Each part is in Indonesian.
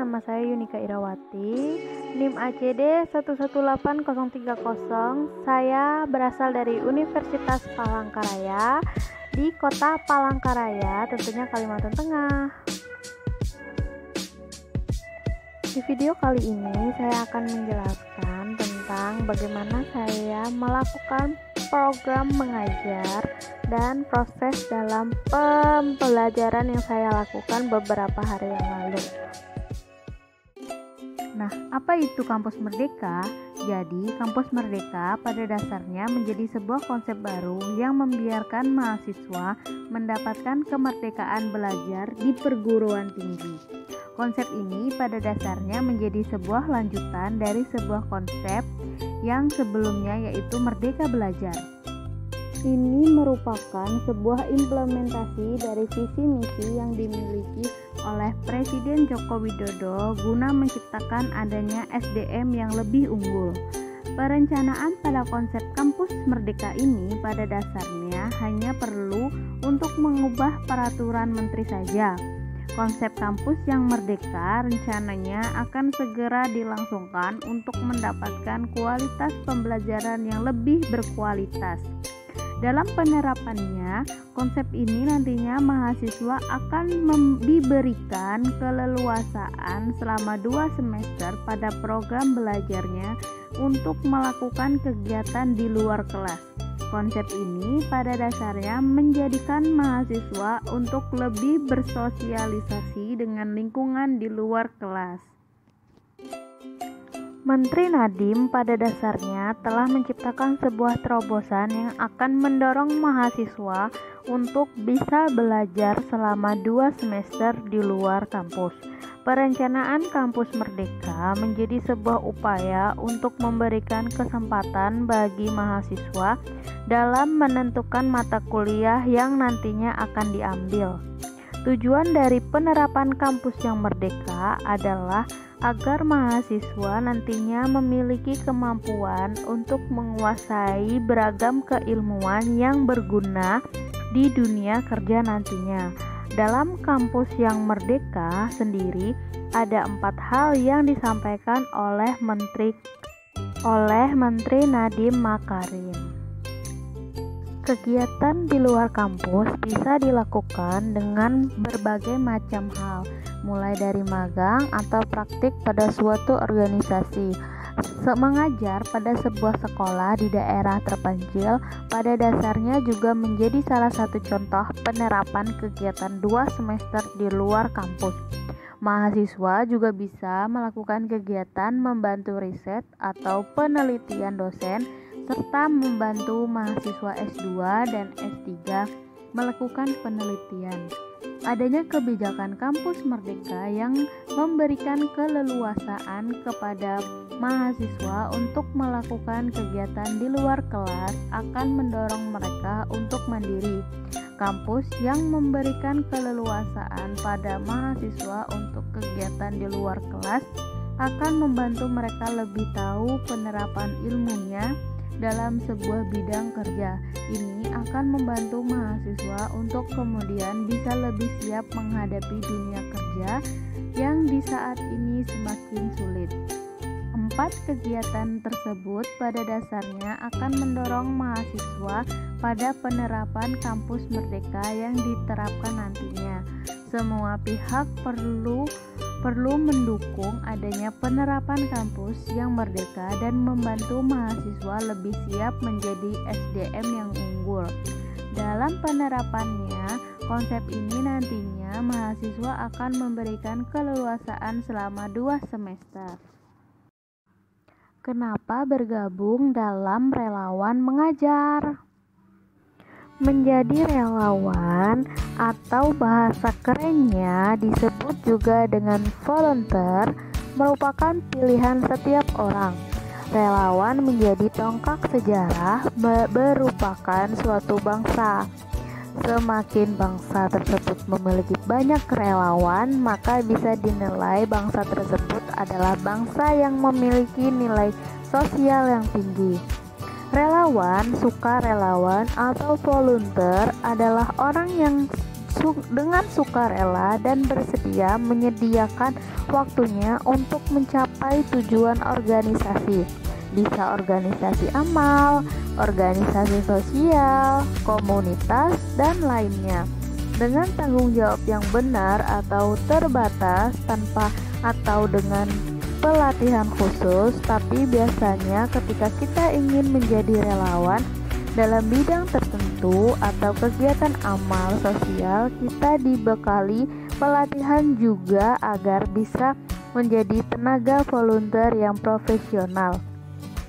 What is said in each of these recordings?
nama saya Yunika Irawati, NIM ACD 118030. Saya berasal dari Universitas Palangkaraya di Kota Palangkaraya, tentunya Kalimantan Tengah. Di video kali ini saya akan menjelaskan tentang bagaimana saya melakukan program mengajar dan proses dalam pembelajaran yang saya lakukan beberapa hari yang lalu. Nah, apa itu Kampus Merdeka? Jadi, Kampus Merdeka pada dasarnya menjadi sebuah konsep baru yang membiarkan mahasiswa mendapatkan kemerdekaan belajar di perguruan tinggi. Konsep ini pada dasarnya menjadi sebuah lanjutan dari sebuah konsep yang sebelumnya, yaitu Merdeka Belajar. Ini merupakan sebuah implementasi dari visi misi yang dimiliki oleh Presiden Joko Widodo guna menciptakan adanya SDM yang lebih unggul. Perencanaan pada konsep Kampus Merdeka ini pada dasarnya hanya perlu untuk mengubah peraturan menteri saja. Konsep kampus yang merdeka rencananya akan segera dilangsungkan untuk mendapatkan kualitas pembelajaran yang lebih berkualitas. Dalam penerapannya, konsep ini nantinya mahasiswa akan diberikan keleluasaan selama 2 semester pada program belajarnya untuk melakukan kegiatan di luar kelas. Konsep ini pada dasarnya menjadikan mahasiswa untuk lebih bersosialisasi dengan lingkungan di luar kelas. Menteri Nadiem pada dasarnya telah menciptakan sebuah terobosan yang akan mendorong mahasiswa untuk bisa belajar selama 2 semester di luar kampus. Perencanaan Kampus Merdeka menjadi sebuah upaya untuk memberikan kesempatan bagi mahasiswa dalam menentukan mata kuliah yang nantinya akan diambil. Tujuan dari penerapan kampus yang merdeka adalah agar mahasiswa nantinya memiliki kemampuan untuk menguasai beragam keilmuan yang berguna di dunia kerja nantinya. Dalam kampus yang merdeka sendiri ada 4 hal yang disampaikan oleh Menteri Nadiem Makarim. Kegiatan di luar kampus bisa dilakukan dengan berbagai macam hal, mulai dari magang atau praktik pada suatu organisasi. Mengajar pada sebuah sekolah di daerah terpencil pada dasarnya juga menjadi salah satu contoh penerapan kegiatan 2 semester di luar kampus. Mahasiswa juga bisa melakukan kegiatan membantu riset atau penelitian dosen, serta membantu mahasiswa S2 dan S3 melakukan penelitian. Adanya kebijakan Kampus Merdeka yang memberikan keleluasaan kepada mahasiswa untuk melakukan kegiatan di luar kelas akan mendorong mereka untuk mandiri. Kampus yang memberikan keleluasaan pada mahasiswa untuk kegiatan di luar kelas akan membantu mereka lebih tahu penerapan ilmunya dalam sebuah bidang kerja. Ini akan membantu mahasiswa untuk kemudian bisa lebih siap menghadapi dunia kerja yang di saat ini semakin sulit. 4 kegiatan tersebut pada dasarnya akan mendorong mahasiswa pada penerapan Kampus Merdeka yang diterapkan nantinya. Semua pihak perlu mendukung adanya penerapan kampus yang merdeka dan membantu mahasiswa lebih siap menjadi SDM yang unggul. Dalam penerapannya, konsep ini nantinya mahasiswa akan memberikan keleluasaan selama 2 semester. Kenapa bergabung dalam relawan mengajar? Menjadi relawan atau bahasa kerennya disebut juga dengan volunteer merupakan pilihan setiap orang. Relawan menjadi tonggak sejarah merupakan suatu bangsa. Semakin bangsa tersebut memiliki banyak relawan, maka bisa dinilai bangsa tersebut adalah bangsa yang memiliki nilai sosial yang tinggi. Relawan, sukarelawan, atau volunteer adalah orang yang dengan sukarela dan bersedia menyediakan waktunya untuk mencapai tujuan organisasi. Bisa organisasi amal, organisasi sosial, komunitas, dan lainnya. Dengan tanggung jawab yang benar atau terbatas tanpa atau dengan pelatihan khusus, tapi biasanya ketika kita ingin menjadi relawan dalam bidang tertentu atau kegiatan amal sosial, kita dibekali pelatihan juga agar bisa menjadi tenaga volunteer yang profesional.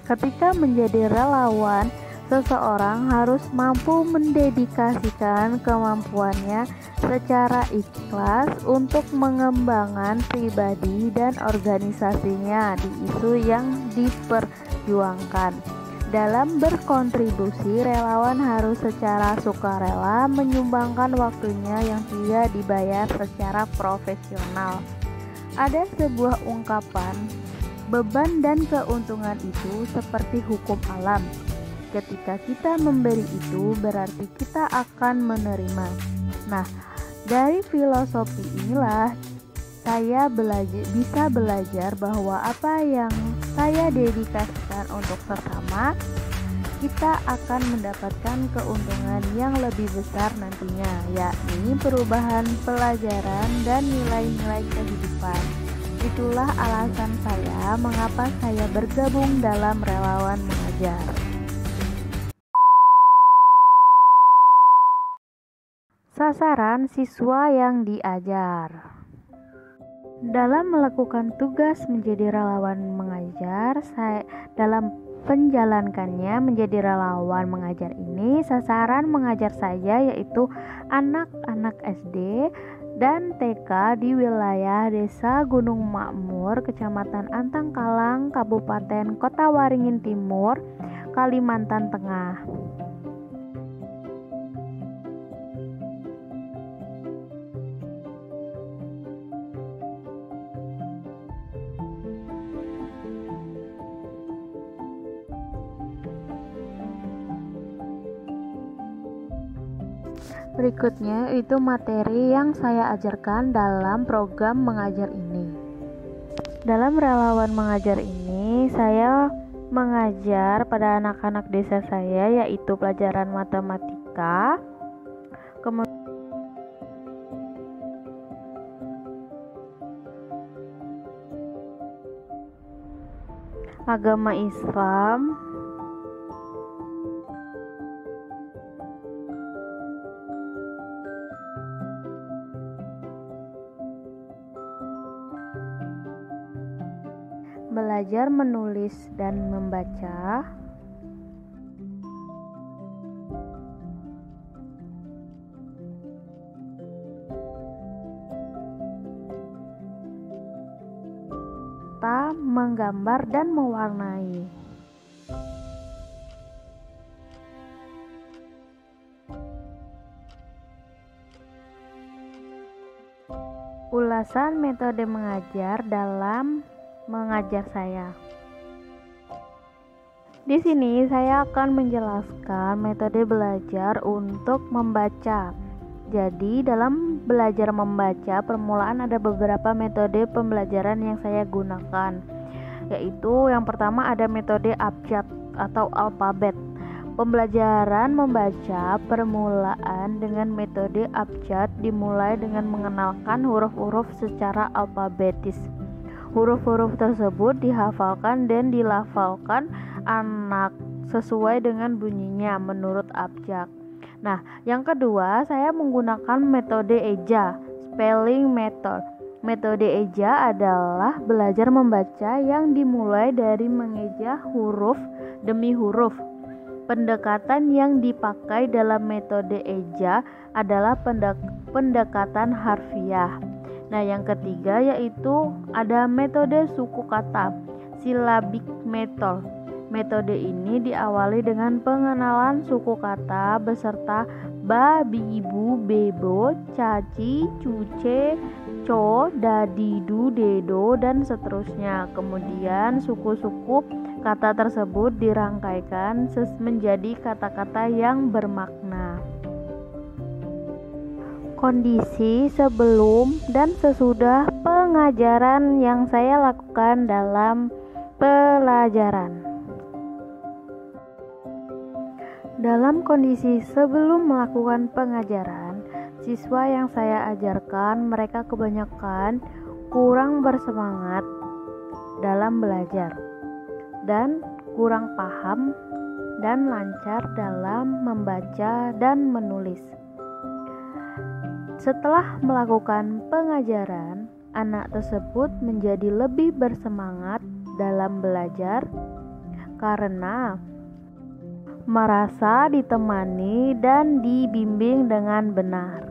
Ketika menjadi relawan, seseorang harus mampu mendedikasikan kemampuannya secara ikhlas untuk mengembangkan pribadi dan organisasinya di isu yang diperjuangkan. Dalam berkontribusi, relawan harus secara sukarela menyumbangkan waktunya yang tidak dibayar secara profesional. Ada sebuah ungkapan, beban dan keuntungan itu seperti hukum alam. Ketika kita memberi itu, berarti kita akan menerima. Nah, dari filosofi inilah saya bisa belajar bahwa apa yang saya dedikasikan untuk sesama, kita akan mendapatkan keuntungan yang lebih besar nantinya, yakni perubahan pelajaran dan nilai-nilai kehidupan. Itulah alasan saya mengapa saya bergabung dalam relawan mengajar. Sasaran siswa yang diajar. Dalam melakukan tugas menjadi relawan mengajar, dalam menjalankannya menjadi relawan mengajar ini, sasaran mengajar saya yaitu anak-anak SD dan TK di wilayah Desa Gunung Makmur, Kecamatan Antangkalang, Kabupaten Kota Waringin Timur, Kalimantan Tengah. Berikutnya itu materi yang saya ajarkan dalam program mengajar ini. Dalam relawan mengajar ini, saya mengajar pada anak-anak desa saya yaitu pelajaran matematika, kemudian agama Islam, belajar menulis dan membaca, menggambar dan mewarnai. Ulasan metode mengajar dalam mengajar saya. Di sini saya akan menjelaskan metode belajar untuk membaca. Jadi dalam belajar membaca permulaan ada beberapa metode pembelajaran yang saya gunakan, yaitu yang pertama ada metode abjad atau alfabet. Pembelajaran membaca permulaan dengan metode abjad dimulai dengan mengenalkan huruf-huruf secara alfabetis. Huruf-huruf tersebut dihafalkan dan dilafalkan anak sesuai dengan bunyinya menurut abjad. Nah, yang kedua saya menggunakan metode eja, spelling method. Metode eja adalah belajar membaca yang dimulai dari mengeja huruf demi huruf. Pendekatan yang dipakai dalam metode eja adalah pendekatan harfiah. Nah, yang ketiga yaitu ada metode suku kata, syllabic method. Metode ini diawali dengan pengenalan suku kata beserta ba, bi, bu, bebo, caci, cuce, co, dadi, du, dedo, dan seterusnya. Kemudian suku-suku kata tersebut dirangkaikan menjadi kata-kata yang bermakna. Kondisi sebelum dan sesudah pengajaran yang saya lakukan dalam pelajaran. Dalam kondisi sebelum melakukan pengajaran, siswa yang saya ajarkan mereka kebanyakan kurang bersemangat dalam belajar dan kurang paham dan lancar dalam membaca dan menulis. Setelah melakukan pengajaran, anak tersebut menjadi lebih bersemangat dalam belajar karena merasa ditemani dan dibimbing dengan benar.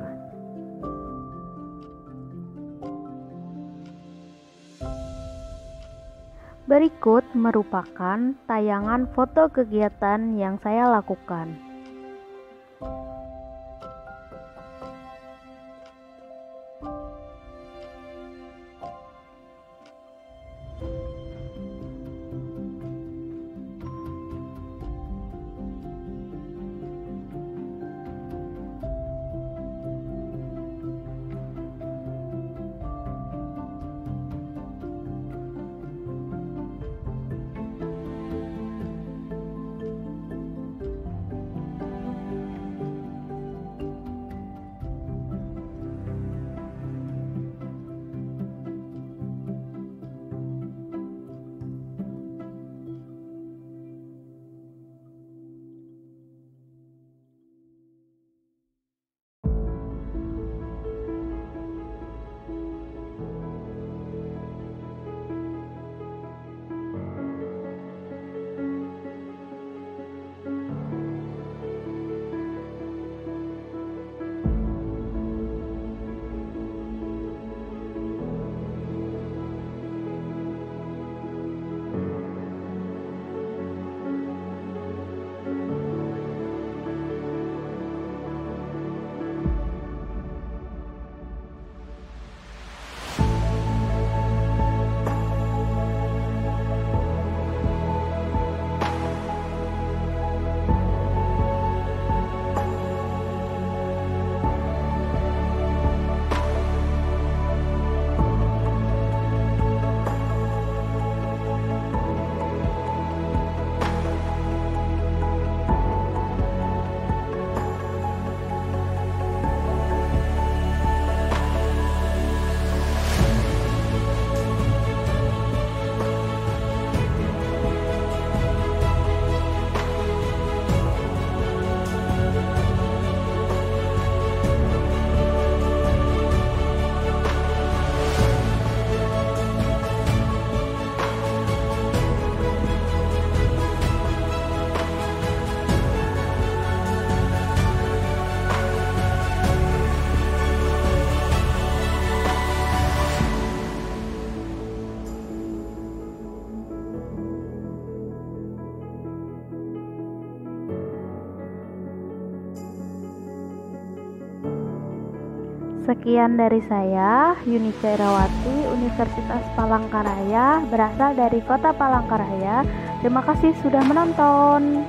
Berikut merupakan tayangan foto kegiatan yang saya lakukan. Sekian dari saya, Yunica Irawati, Universitas Palangkaraya, berasal dari Kota Palangkaraya. Terima kasih sudah menonton.